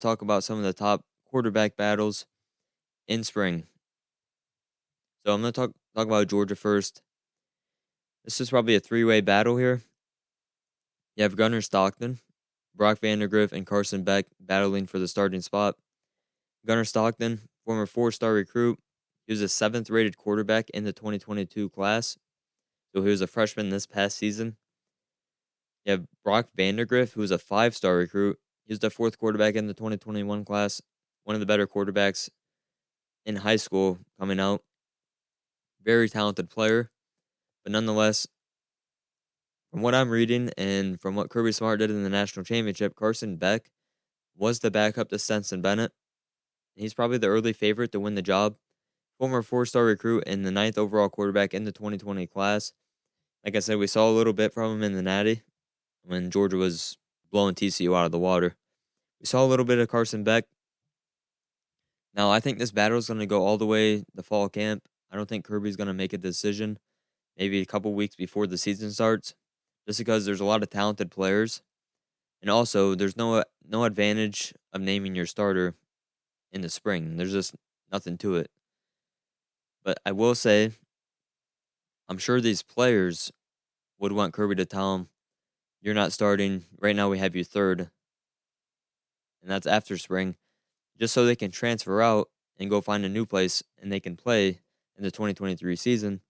talk about some of the top quarterback battles in spring. So I'm going to talk about Georgia first. This is probably a three-way battle here. You have Gunnar Stockton, Brock Vandagriff, and Carson Beck battling for the starting spot. Gunnar Stockton, former four-star recruit, he was a seventh-rated quarterback in the 2022 class, so he was a freshman this past season. You have Brock Vandagriff, who was a five-star recruit. He was the fourth quarterback in the 2021 class, one of the better quarterbacks in high school coming out. Very talented player, but nonetheless, from what I'm reading and from what Kirby Smart did in the national championship, Carson Beck was the backup to Stetson Bennett. He's probably the early favorite to win the job. Former four-star recruit and the ninth overall quarterback in the 2020 class. Like I said, we saw a little bit from him in the Natty when Georgia was blowing TCU out of the water. We saw a little bit of Carson Beck. Now, I think this battle is going to go all the way the fall camp. I don't think Kirby's going to make a decision maybe a couple weeks before the season starts, just because there's a lot of talented players. And also, there's no advantage of naming your starter in the spring. There's just nothing to it. But I will say, I'm sure these players would want Kirby to tell them, you're not starting. Right now we have you third. And that's after spring. Just so they can transfer out and go find a new place and they can play in the 2023 season.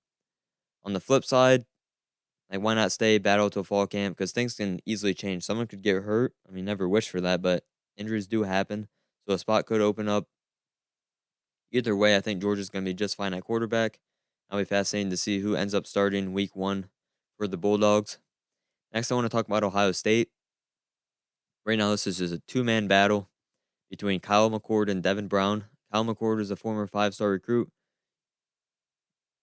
On the flip side, like, why not stay battle till fall camp? Because things can easily change. Someone could get hurt. I mean, never wish for that, but injuries do happen. So a spot could open up. Either way, I think Georgia's going to be just fine at quarterback. It'll be fascinating to see who ends up starting week 1 for the Bulldogs. Next, I want to talk about Ohio State. Right now, this is just a two-man battle between Kyle McCord and Devin Brown. Kyle McCord is a former 5-star recruit.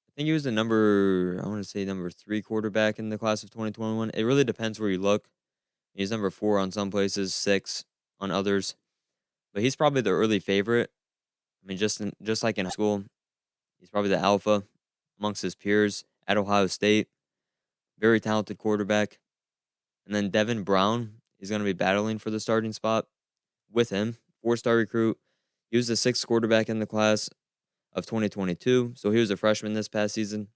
I think he was the number 3 quarterback in the class of 2021. It really depends where you look. He's number 4 on some places, 6 on others. But he's probably the early favorite. I mean, just like in high school, he's probably the alpha amongst his peers at Ohio State. Very talented quarterback. And then Devin Brown is going to be battling for the starting spot with him. 4-star recruit. He was the 6th quarterback in the class of 2022. So he was a freshman this past season.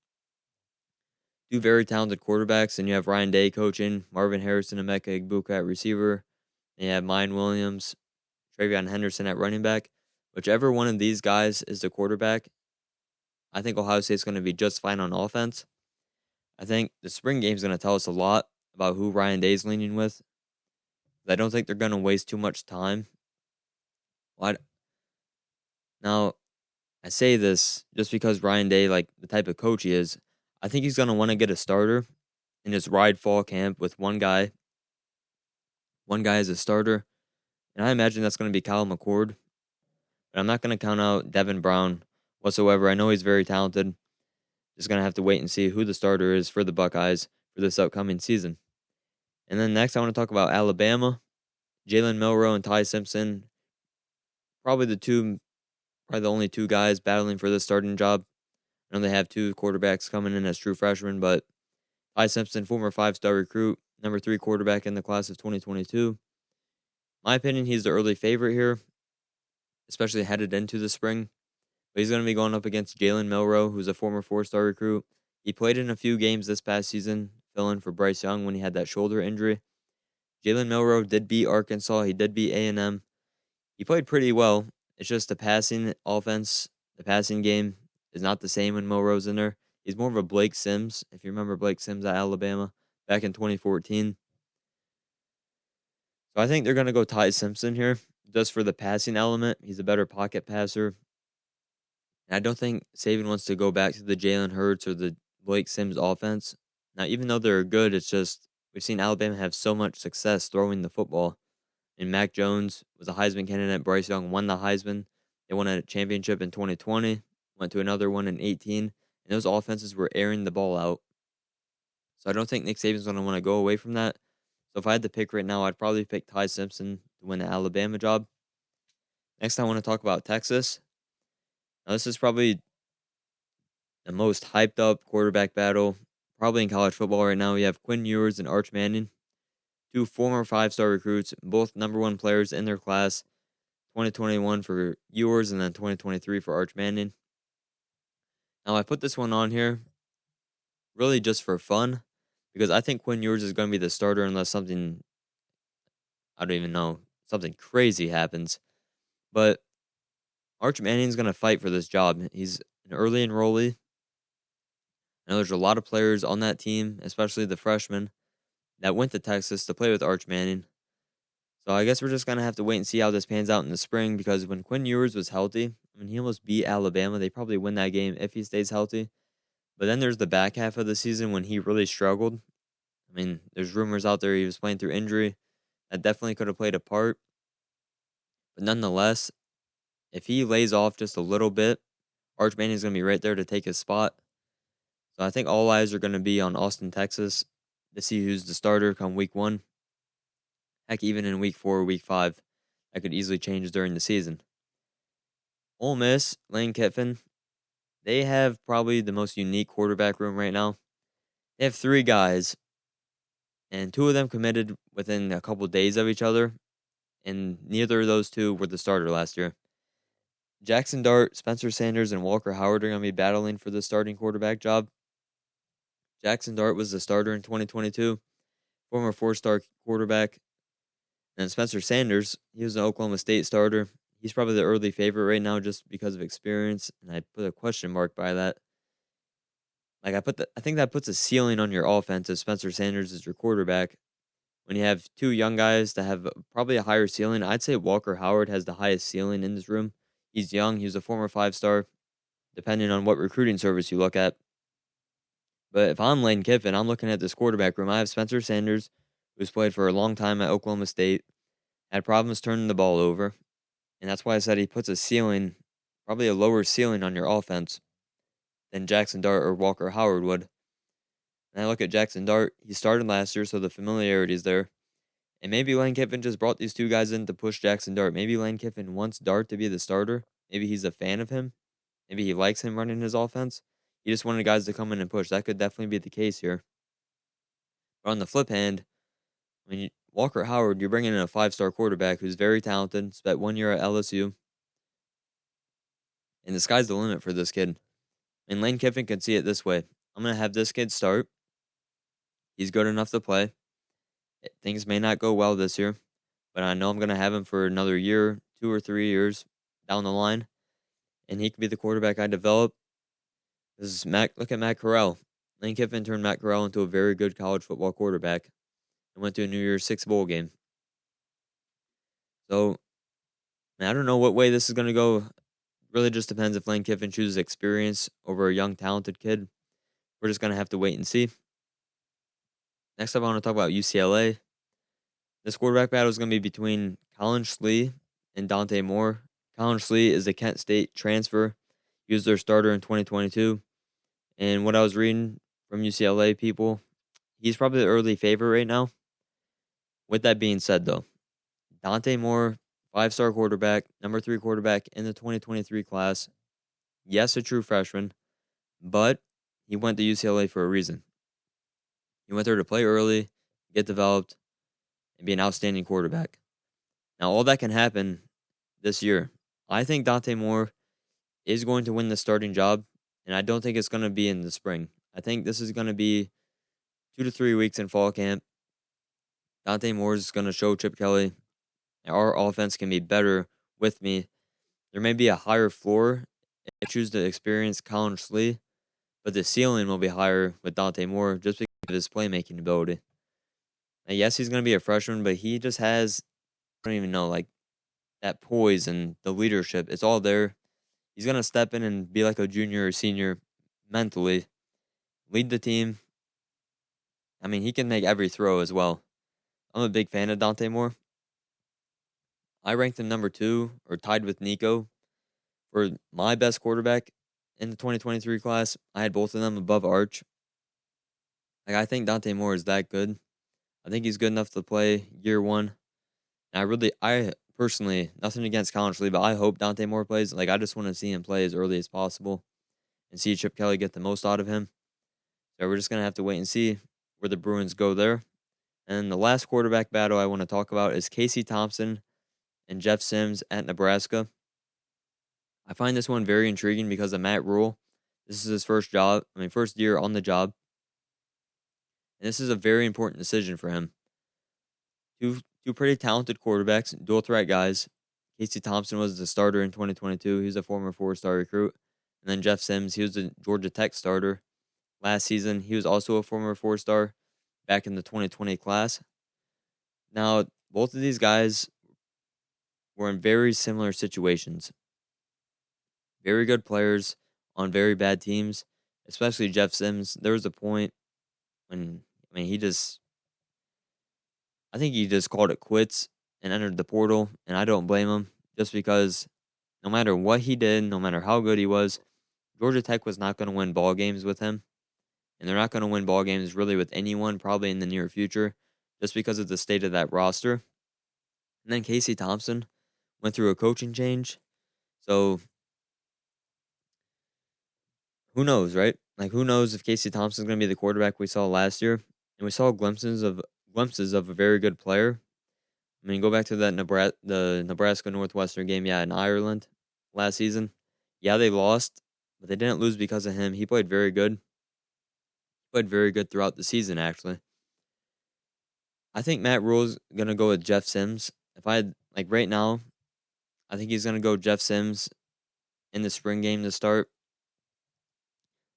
Two very talented quarterbacks. And you have Ryan Day coaching, Marvin Harrison and Emeka Egbuka at receiver. And you have Mine Williams, Travion Henderson at running back. Whichever one of these guys is the quarterback, I think Ohio State's going to be just fine on offense. I think the spring game is going to tell us a lot about who Ryan Day's leaning with. I don't think they're going to waste too much time. Now, I say this just because Ryan Day, like the type of coach he is, I think he's going to want to get a starter and just ride fall camp with one guy. One guy as a starter. And I imagine that's going to be Kyle McCord. But I'm not going to count out Devin Brown whatsoever. I know he's very talented. Just going to have to wait and see who the starter is for the Buckeyes for this upcoming season. And then next, I want to talk about Alabama. Jalen Milroe and Ty Simpson. Probably the only two guys battling for the starting job. I know they have 2 quarterbacks coming in as true freshmen, but Ty Simpson, former 5-star recruit, number 3 quarterback in the class of 2022. My opinion, he's the early favorite here, especially headed into the spring. But he's going to be going up against Jalen Milroe, who's a former 4-star recruit. He played in a few games this past season, filling for Bryce Young when he had that shoulder injury. Jalen Milroe did beat Arkansas. He did beat A&M. He played pretty well. It's just the passing offense, the passing game is not the same when Milroe's in there. He's more of a Blake Sims, if you remember Blake Sims at Alabama back in 2014. So I think they're going to go Ty Simpson here, just for the passing element. He's a better pocket passer. And I don't think Saban wants to go back to the Jalen Hurts or the Blake Sims offense. Now, even though they're good, it's just we've seen Alabama have so much success throwing the football. And Mac Jones was a Heisman candidate. Bryce Young won the Heisman. They won a championship in 2020, went to another one in 18, and those offenses were airing the ball out. So I don't think Nick Saban's going to want to go away from that. So if I had to pick right now, I'd probably pick Ty Simpson to win the Alabama job. Next, I want to talk about Texas. Now, this is probably the most hyped up quarterback battle probably in college football right now. We have Quinn Ewers and Arch Manning, 2 former 5-star recruits, both number 1 players in their class. 2021 for Ewers, and then 2023 for Arch Manning. Now, I put this one on here really just for fun because I think Quinn Ewers is going to be the starter unless something, I don't even know, something crazy happens. But Arch Manning's going to fight for this job. He's an early enrollee. I know there's a lot of players on that team, especially the freshmen, that went to Texas to play with Arch Manning. So I guess we're just going to have to wait and see how this pans out in the spring because when Quinn Ewers was healthy, I mean, he almost beat Alabama. They probably win that game if he stays healthy. But then there's the back half of the season when he really struggled. I mean, there's rumors out there he was playing through injury. That definitely could have played a part. But nonetheless, if he lays off just a little bit, Arch Manning's going to be right there to take his spot. So I think all eyes are going to be on Austin, Texas to see who's the starter come week 1. Heck, even in week 4 or week 5, that could easily change during the season. Ole Miss, Lane Kiffin, they have probably the most unique quarterback room right now. They have 3 guys, and 2 of them committed within a couple days of each other, and neither of those 2 were the starter last year. Jaxon Dart, Spencer Sanders, and Walker Howard are going to be battling for the starting quarterback job. Jaxon Dart was the starter in 2022, former 4-star quarterback. And Spencer Sanders, he was an Oklahoma State starter. He's probably the early favorite right now just because of experience, and I put a question mark by that. Like I think that puts a ceiling on your offense if Spencer Sanders is your quarterback. When you have 2 young guys that have probably a higher ceiling, I'd say Walker Howard has the highest ceiling in this room. He's young. He was a former 5-star, depending on what recruiting service you look at. But if I'm Lane Kiffin, I'm looking at this quarterback room. I have Spencer Sanders, who's played for a long time at Oklahoma State, had problems turning the ball over. And that's why I said he puts a ceiling, probably a lower ceiling on your offense than Jaxon Dart or Walker Howard would. And I look at Jaxon Dart, he started last year, so the familiarity is there. And maybe Lane Kiffin just brought these 2 guys in to push Jaxon Dart. Maybe Lane Kiffin wants Dart to be the starter. Maybe he's a fan of him. Maybe he likes him running his offense. He just wanted guys to come in and push. That could definitely be the case here. But on the flip hand, Walker Howard, you're bringing in a 5-star quarterback who's very talented, spent 1 year at LSU. And the sky's the limit for this kid. And Lane Kiffin can see it this way. I'm going to have this kid start. He's good enough to play. Things may not go well this year, but I know I'm going to have him for another year, 2 or 3 years down the line. And he can be the quarterback I develop. Look at Matt Corral. Lane Kiffin turned Matt Corral into a very good college football quarterback and went to a New Year's 6 bowl game. So, I don't know what way this is going to go. Really just depends if Lane Kiffin chooses experience over a young, talented kid. We're just going to have to wait and see. Next up, I want to talk about UCLA. This quarterback battle is going to be between Collin, Schlee, and Dante Moore. Collin Schlee is a Kent State transfer. He was their starter in 2022. And what I was reading from UCLA people, he's probably the early favorite right now. With that being said, though, Dante Moore, 5-star quarterback, number 3 quarterback in the 2023 class. Yes, a true freshman, but he went to UCLA for a reason. He went there to play early, get developed, and be an outstanding quarterback. Now, all that can happen this year. I think Dante Moore is going to win the starting job, and I don't think it's going to be in the spring. I think this is going to be 2 to 3 weeks in fall camp. Dante Moore is going to show Chip Kelly our offense can be better with me. There may be a higher floor if I choose to experience Collin Schlee, but the ceiling will be higher with Dante Moore just because of his playmaking ability. Now, yes, he's going to be a freshman, but he just has, I don't even know, like that poise and the leadership. It's all there. He's going to step in and be like a junior or senior mentally, lead the team. I mean, he can make every throw as well. I'm a big fan of Dante Moore. I ranked him number 2 or tied with Nico for my best quarterback in the 2023 class. I had both of them above Arch. I think Dante Moore is that good. I think he's good enough to play year 1. And I personally, nothing against Collin Schlee, but I hope Dante Moore plays. I just want to see him play as early as possible and see Chip Kelly get the most out of him. So we're just going to have to wait and see where the Bruins go there. And the last quarterback battle I want to talk about is Casey Thompson and Jeff Sims at Nebraska. I find this one very intriguing because of Matt Rule. This is his first year on the job. And this is a very important decision for him. Two pretty talented quarterbacks, dual threat guys. Casey Thompson was the starter in 2022. He was a former 4-star recruit. And then Jeff Sims, he was the Georgia Tech starter last season. He was also a former 4-star back in the 2020 class. Now, both of these guys were in very similar situations. Very good players on very bad teams, especially Jeff Sims. There was a point when, I think he just called it quits and entered the portal, and I don't blame him, just because no matter what he did, no matter how good he was, Georgia Tech was not going to win ball games with him, and they're not going to win ball games really with anyone probably in the near future, just because of the state of that roster. And then Casey Thompson went through a coaching change, so who knows, right? Like, who knows if Casey Thompson's going to be the quarterback we saw last year, and we saw glimpses of a very good player. I mean, go back to the Nebraska Northwestern game, in Ireland last season. Yeah, they lost, but they didn't lose because of him. He played very good. He played very good throughout the season, actually. I think Matt Rule's going to go with Jeff Sims. Right now, I think he's going to go Jeff Sims in the spring game to start.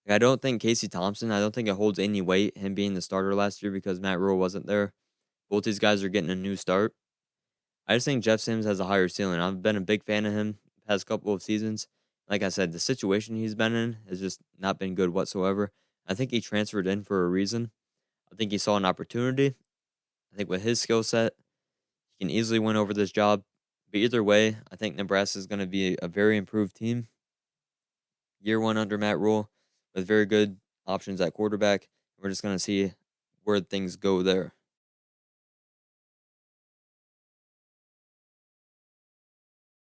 I don't think Casey Thompson, I don't think it holds any weight, him being the starter last year, because Matt Rule wasn't there. Both these guys are getting a new start. I just think Jeff Sims has a higher ceiling. I've been a big fan of him the past couple of seasons. Like I said, the situation he's been in has just not been good whatsoever. I think he transferred in for a reason. I think he saw an opportunity. I think with his skill set, he can easily win over this job. But either way, I think Nebraska is going to be a very improved team. Year one under Matt Rule, with very good options at quarterback. We're just going to see where things go there.